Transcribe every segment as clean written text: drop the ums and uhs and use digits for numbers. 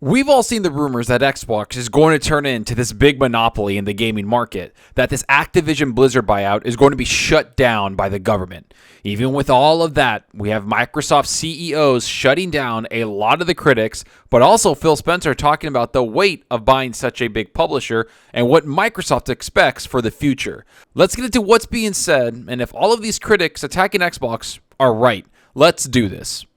We've all seen the rumors that Xbox is going to turn into this big monopoly in the gaming market, that this Activision Blizzard buyout is going to be shut down by the government. Even with all of that, we have Microsoft CEOs shutting down a lot of the critics, but also Phil Spencer talking about the weight of buying such a big publisher and what Microsoft expects for the future. Let's get into what's being said and if all of these critics attacking Xbox are right. Let's do this.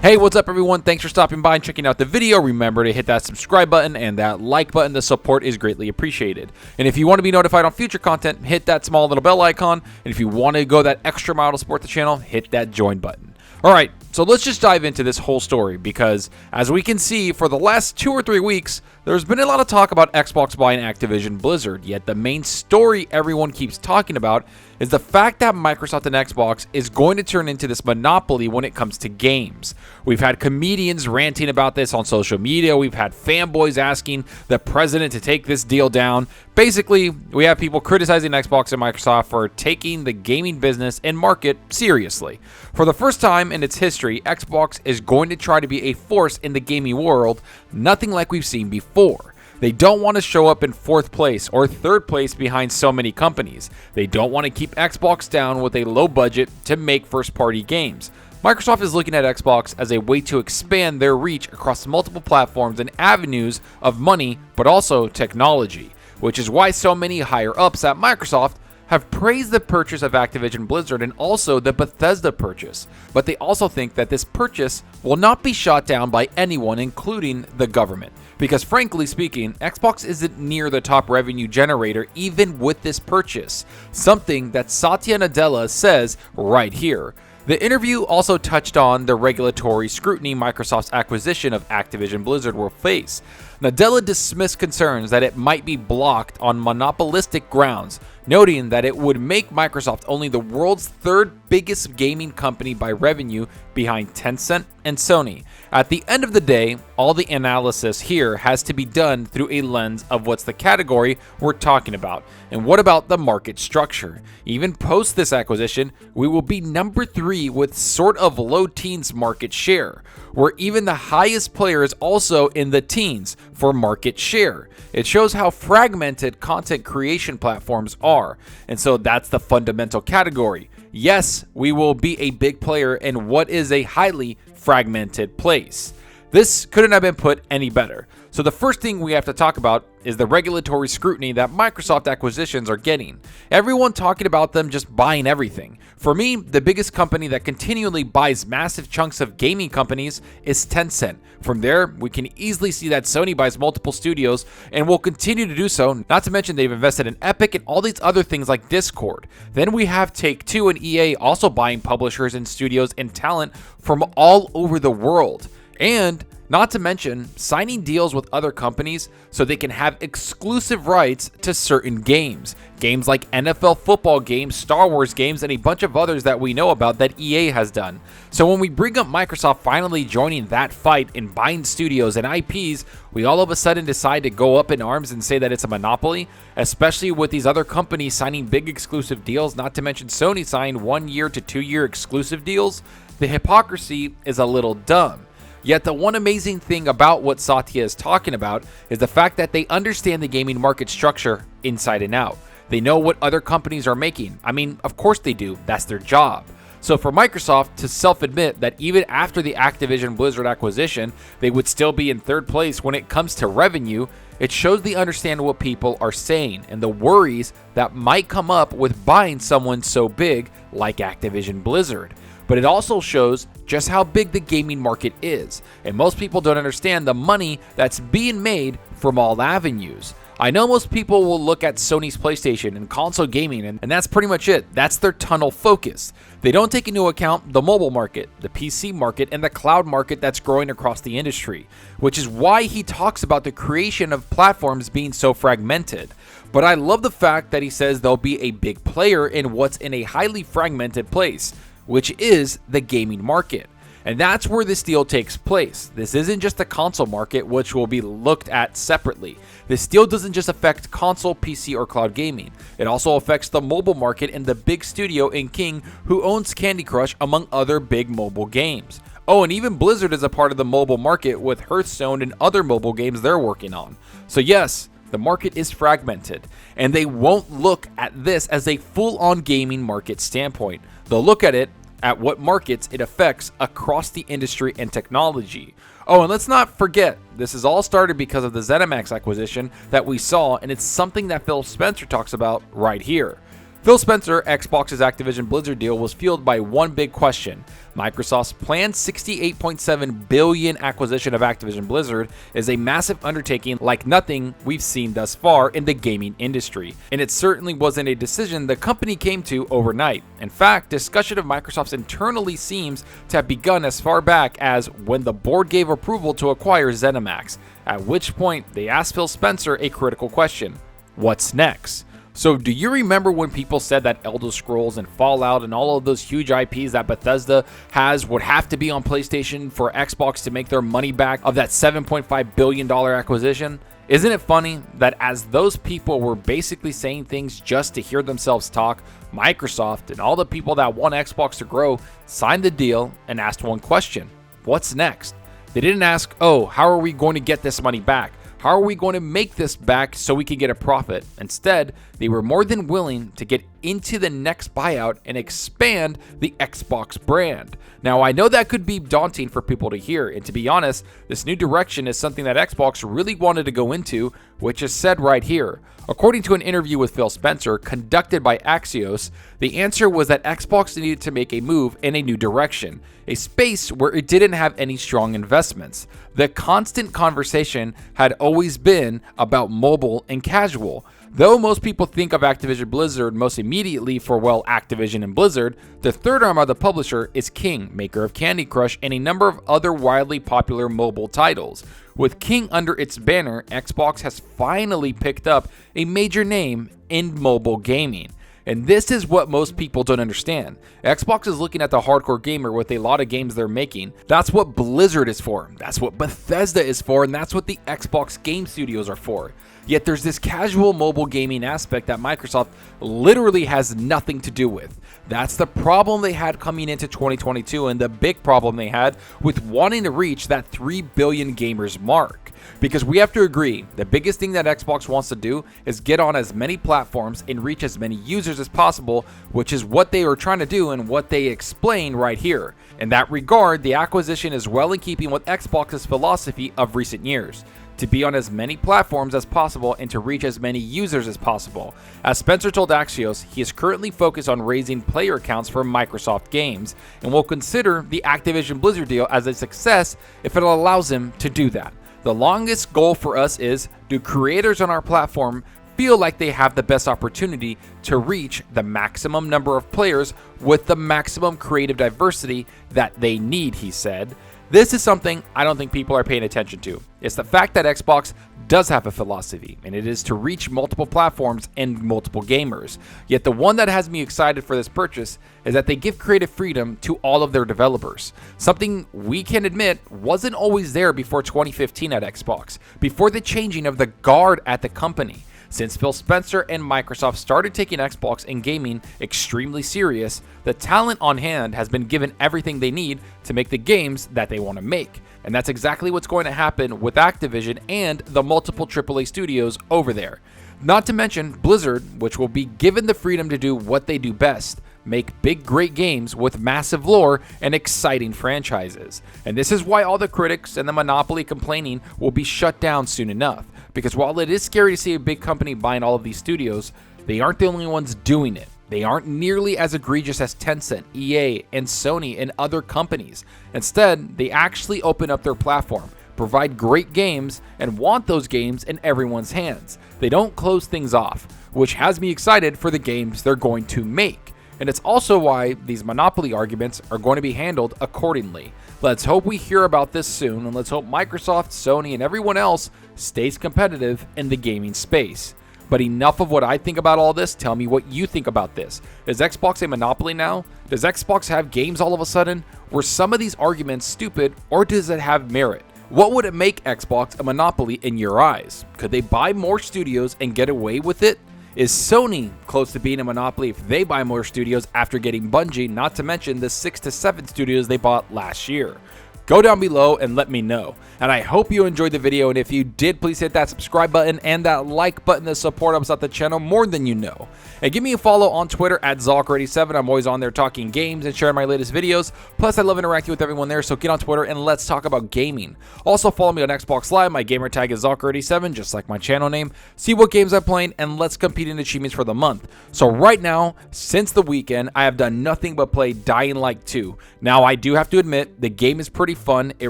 Hey, what's up everyone? Thanks for stopping by and checking out the video. Remember to hit that subscribe button and that like button. The support is greatly appreciated. And if you want to be notified on future content, hit that small little bell icon. And if you want to go that extra mile to support the channel, hit that join button. Alright, so let's just dive into this whole story because as we can see, for the last 2 or 3 weeks, there's been a lot of talk about Xbox buying Activision Blizzard, yet the main story everyone keeps talking about is the fact that Microsoft and Xbox is going to turn into this monopoly when it comes to games. We've had comedians ranting about this on social media. We've had fanboys asking the president to take this deal down. Basically, we have people criticizing Xbox and Microsoft for taking the gaming business and market seriously. For the first time in its history, Xbox is going to try to be a force in the gaming world, nothing like we've seen before. They don't want to show up in 4th place or 3rd place behind so many companies. They don't want to keep Xbox down with a low budget to make first-party games. Microsoft is looking at Xbox as a way to expand their reach across multiple platforms and avenues of money, but also technology, which is why so many higher-ups at Microsoft have praised the purchase of Activision Blizzard and also the Bethesda purchase. But they also think that this purchase will not be shot down by anyone, including the government. Because frankly speaking, Xbox isn't near the top revenue generator even with this purchase, something that Satya Nadella says right here. The interview also touched on the regulatory scrutiny Microsoft's acquisition of Activision Blizzard will face. Nadella dismissed concerns that it might be blocked on monopolistic grounds, noting that it would make Microsoft only the world's 3rd biggest gaming company by revenue behind Tencent and Sony. At the end of the day, all the analysis here has to be done through a lens of what's the category we're talking about, and what about the market structure. Even post this acquisition, we will be number 3 with sort of low teens market share, where even the highest player is also in the teens for market share. It shows how fragmented content creation platforms are, and so that's the fundamental category. Yes, we will be a big player in what is a highly fragmented place. This couldn't have been put any better. So the first thing we have to talk about is the regulatory scrutiny that Microsoft acquisitions are getting. Everyone talking about them just buying everything. For me, the biggest company that continually buys massive chunks of gaming companies is Tencent. From there, we can easily see that Sony buys multiple studios and will continue to do so, not to mention they've invested in Epic and all these other things like Discord. Then we have Take-Two and EA also buying publishers and studios and talent from all over the world. And not to mention signing deals with other companies so they can have exclusive rights to certain games. Games like NFL football games, Star Wars games, and a bunch of others that we know about that EA has done. So when we bring up Microsoft finally joining that fight in buying studios and IPs, we all of a sudden decide to go up in arms and say that it's a monopoly, especially with these other companies signing big exclusive deals, not to mention Sony signed 1-year to 2-year exclusive deals. The hypocrisy is a little dumb. Yet the one amazing thing about what Satya is talking about is the fact that they understand the gaming market structure inside and out. They know what other companies are making. I mean, of course they do. That's their job. So for Microsoft to self-admit that even after the Activision Blizzard acquisition, they would still be in 3rd place when it comes to revenue, it shows they understand what people are saying and the worries that might come up with buying someone so big like Activision Blizzard. But it also shows just how big the gaming market is, and most people don't understand the money that's being made from all avenues. I know most people will look at Sony's PlayStation and console gaming, and that's pretty much it. That's their tunnel focus. They don't take into account the mobile market, the PC market, and the cloud market that's growing across the industry, which is why he talks about the creation of platforms being so fragmented. But I love the fact that he says they'll be a big player in what's in a highly fragmented place, which is the gaming market. And that's where this deal takes place. This isn't just the console market, which will be looked at separately. This deal doesn't just affect console, PC, or cloud gaming. It also affects the mobile market and the big studio in King who owns Candy Crush, among other big mobile games. Oh, and even Blizzard is a part of the mobile market with Hearthstone and other mobile games they're working on. So yes, the market is fragmented, and they won't look at this as a full-on gaming market standpoint. They'll look at it at what markets it affects across the industry and technology. Oh, and let's not forget, this has all started because of the ZeniMax acquisition that we saw, and it's something that Phil Spencer talks about right here. Phil Spencer, Xbox's Activision Blizzard deal was fueled by one big question. Microsoft's planned $68.7 billion acquisition of Activision Blizzard is a massive undertaking like nothing we've seen thus far in the gaming industry, and it certainly wasn't a decision the company came to overnight. In fact, discussion of Microsoft's internally seems to have begun as far back as when the board gave approval to acquire ZeniMax, at which point they asked Phil Spencer a critical question: what's next? So do you remember when people said that Elder Scrolls and Fallout and all of those huge IPs that Bethesda has would have to be on PlayStation for Xbox to make their money back of that $7.5 billion acquisition? Isn't it funny that as those people were basically saying things just to hear themselves talk, Microsoft and all the people that want Xbox to grow signed the deal and asked one question: what's next? They didn't ask, oh, how are we going to get this money back? How are we going to make this back so we can get a profit? Instead, they were more than willing to get into the next buyout and expand the Xbox brand. Now, I know that could be daunting for people to hear, and to be honest, this new direction is something that Xbox really wanted to go into, which is said right here. According to an interview with Phil Spencer conducted by Axios, the answer was that Xbox needed to make a move in a new direction, a space where it didn't have any strong investments. The constant conversation had always been about mobile and casual. Though most people think of Activision Blizzard most immediately for, well, Activision and Blizzard, the third arm of the publisher is King, maker of Candy Crush and a number of other wildly popular mobile titles. With King under its banner, Xbox has finally picked up a major name in mobile gaming. And this is what most people don't understand. Xbox is looking at the hardcore gamer with a lot of games they're making. That's what Blizzard is for. That's what Bethesda is for. And that's what the Xbox game studios are for. Yet there's this casual mobile gaming aspect that Microsoft literally has nothing to do with. That's the problem they had coming into 2022 and the big problem they had with wanting to reach that 3 billion gamers mark. Because we have to agree, the biggest thing that Xbox wants to do is get on as many platforms and reach as many users as possible, which is what they are trying to do and what they explain right here. In that regard, the acquisition is well in keeping with Xbox's philosophy of recent years: to be on as many platforms as possible and to reach as many users as possible. As Spencer told Axios, he is currently focused on raising player counts for Microsoft games and will consider the Activision Blizzard deal as a success if it allows him to do that. The longest goal for us is, do creators on our platform feel like they have the best opportunity to reach the maximum number of players with the maximum creative diversity that they need, he said. This is something I don't think people are paying attention to. It's the fact that Xbox does have a philosophy, and it is to reach multiple platforms and multiple gamers. Yet the one that has me excited for this purchase is that they give creative freedom to all of their developers. Something we can admit wasn't always there before 2015 at Xbox, before the changing of the guard at the company. Since Phil Spencer and Microsoft started taking Xbox and gaming extremely serious, the talent on hand has been given everything they need to make the games that they want to make. And that's exactly what's going to happen with Activision and the multiple AAA studios over there. Not to mention Blizzard, which will be given the freedom to do what they do best: make big, great games with massive lore and exciting franchises. And this is why all the critics and the monopoly complaining will be shut down soon enough. Because while it is scary to see a big company buying all of these studios, they aren't the only ones doing it. They aren't nearly as egregious as Tencent, EA, and Sony and other companies. Instead, they actually open up their platform, provide great games, and want those games in everyone's hands. They don't close things off, which has me excited for the games they're going to make. And it's also why these monopoly arguments are going to be handled accordingly. Let's hope we hear about this soon, and let's hope Microsoft, Sony, and everyone else stays competitive in the gaming space. But enough of what I think about all this. Tell me what you think about this. Is Xbox a monopoly now? Does Xbox have games all of a sudden? Were some of these arguments stupid, or does it have merit? What would it make Xbox a monopoly in your eyes? Could they buy more studios and get away with it? Is Sony close to being a monopoly if they buy more studios after getting Bungie, not to mention the 6 to 7 studios they bought last year? Go down below and let me know. And I hope you enjoyed the video, and if you did, please hit that subscribe button and that like button to support us at the channel more than you know. And give me a follow on Twitter at Zalker87. I'm always on there talking games and sharing my latest videos. Plus, I love interacting with everyone there, so get on Twitter and let's talk about gaming. Also, follow me on Xbox Live. My gamertag is Zalker87, just like my channel name. See what games I'm playing, and let's compete in achievements for the month. So right now, since the weekend, I have done nothing but play Dying Light 2. Now, I do have to admit, the game is pretty fun. It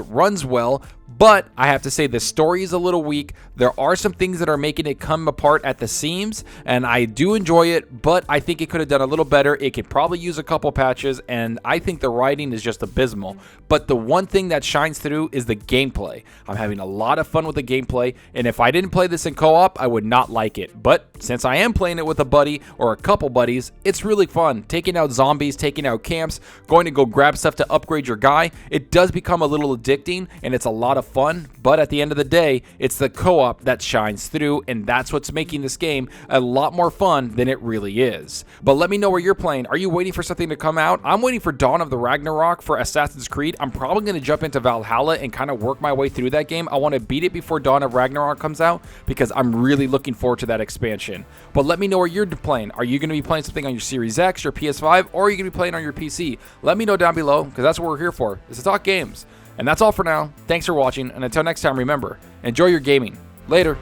runs well, but I have to say the story is a little weak. There are some things that are making it come apart at the seams, and I do enjoy it, but I think it could have done a little better. It could probably use a couple patches, and I think the writing is just abysmal. But the one thing that shines through is the gameplay. I'm having a lot of fun with the gameplay, and if I didn't play this in co-op, I would not like it. But since I am playing it with a buddy or a couple buddies, it's really fun. Taking out zombies, taking out camps, going to go grab stuff to upgrade your guy. It does become a little addicting, and it's a lot of fun, but at the end of the day, it's the co-op that shines through, and that's what's making this game a lot more fun than it really is. But let me know where you're playing. Are you waiting for something to come out? I'm waiting for Dawn of the Ragnarok for Assassin's Creed. I'm probably going to jump into Valhalla and kind of work my way through that game. I want to beat it before Dawn of Ragnarok comes out because I'm really looking forward to that expansion. But let me know where you're playing. Are you going to be playing something on your Series X, your PS5, or are you going to be playing on your PC? Let me know down below because that's what we're here for, is to talk games. And that's all for now. Thanks for watching, and until next time, remember, enjoy your gaming. Later.